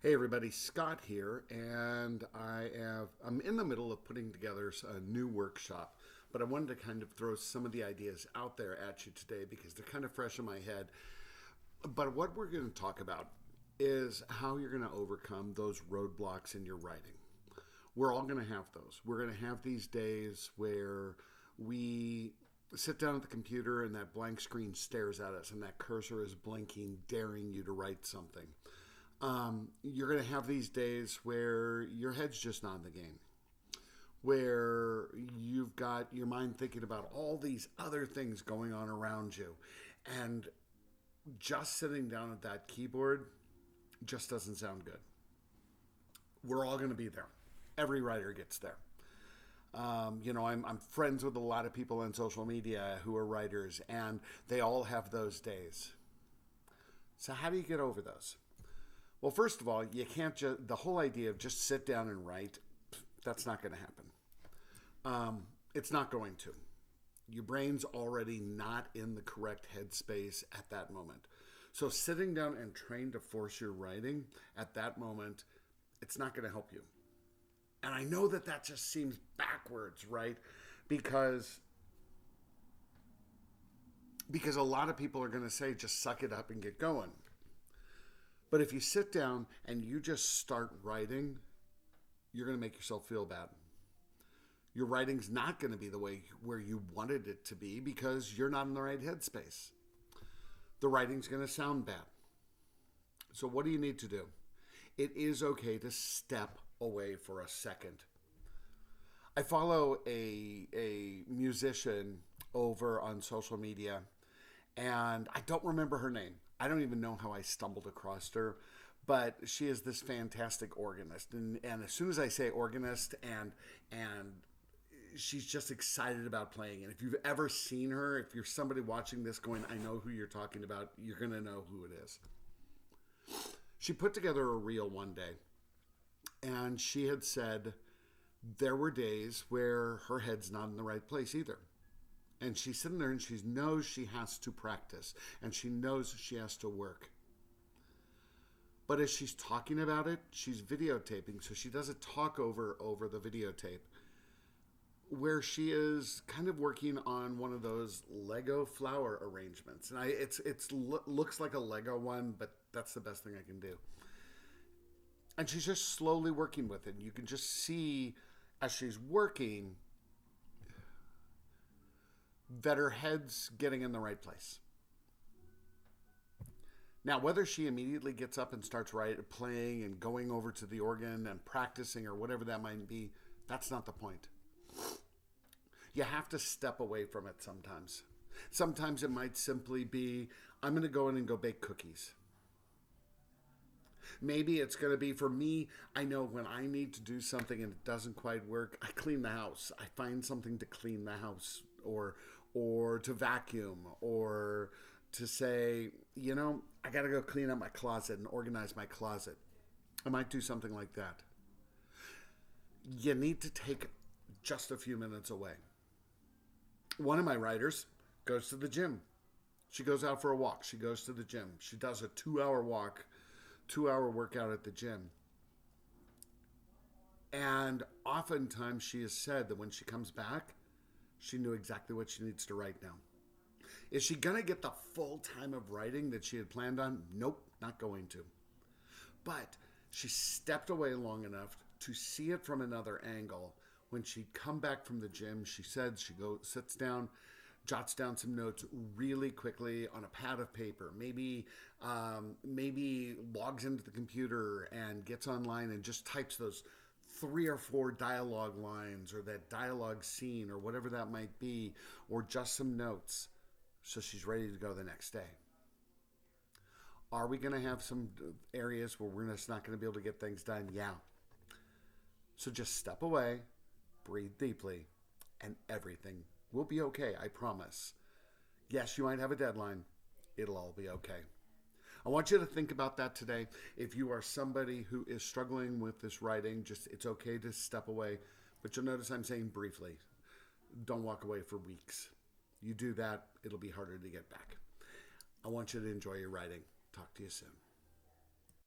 Hey everybody, Scott here, and I'm in the middle of putting together a new workshop, but I wanted to kind of throw some of the ideas out there at you today because they're kind of fresh in my head. But what we're going to talk about is how you're going to overcome those roadblocks in your writing. We're all going to have those. We're going to have these days where we sit down at the computer and that blank screen stares at us and that cursor is blinking, daring you to write something. You're going to have these days where your head's just not in the game, where you've got your mind thinking about all these other things going on around you, and just sitting down at that keyboard just doesn't sound good. We're all going to be there. Every writer gets there. I'm friends with a lot of people on social media who are writers, and they all have those days. So how do you get over those? Well, first of all, you can't the whole idea of just sit down and write, that's not going to happen. It's not going to. Your brain's already not in the correct headspace at that moment. So sitting down and trying to force your writing at that moment, it's not going to help you. And I know that just seems backwards, right? Because a lot of people are going to say, just suck it up and get going. But if you sit down and you just start writing, you're going to make yourself feel bad. Your writing's not going to be the way where you wanted it to be because you're not in the right headspace. The writing's going to sound bad. So what do you need to do? It is okay to step away for a second. I follow a musician over on social media, and I don't remember her name. I don't even know how I stumbled across her, but she is this fantastic organist. And as soon as I say organist, and she's just excited about playing. And if you've ever seen her, if you're somebody watching this going, I know who you're talking about, you're going to know who it is. She put together a reel one day, and she had said there were days where her head's not in the right place either. And she's sitting there and she knows she has to practice and she knows she has to work. But as she's talking about it, she's videotaping, so she does a talk over the videotape where she is kind of working on one of those Lego flower arrangements. And looks like a Lego one, but that's the best thing I can do. And she's just slowly working with it. And you can just see as she's working that her head's getting in the right place. Now, whether she immediately gets up and starts playing and going over to the organ and practicing or whatever that might be, that's not the point. You have to step away from it sometimes. Sometimes it might simply be, I'm going to go in and go bake cookies. Maybe it's going to be, for me, I know when I need to do something and it doesn't quite work, I clean the house. I find something to clean the house or to vacuum or to say, I got to go clean up my closet and organize my closet. I might do something like that. You need to take just a few minutes away. One of my writers goes to the gym. She goes out for a walk. She goes to the gym. She does a 2-hour walk, 2-hour workout at the gym. And oftentimes she has said that when she comes back, she knew exactly what she needs to write now. Is she going to get the full time of writing that she had planned on? Nope, not going to. But she stepped away long enough to see it from another angle. When she'd come back from the gym, she said she sits down, jots down some notes really quickly on a pad of paper. Maybe logs into the computer and gets online and just types those 3 or 4 dialogue lines or that dialogue scene or whatever that might be, or just some notes, so she's ready to go the next day. Are we going to have some areas where we're just not going to be able to get things done? Yeah. So just step away, breathe deeply, and everything will be okay, I promise. Yes, you might have a deadline. It'll all be okay. I want you to think about that today. If you are somebody who is struggling with this writing, it's okay to step away. But you'll notice I'm saying briefly. Don't walk away for weeks. You do that, it'll be harder to get back. I want you to enjoy your writing. Talk to you soon.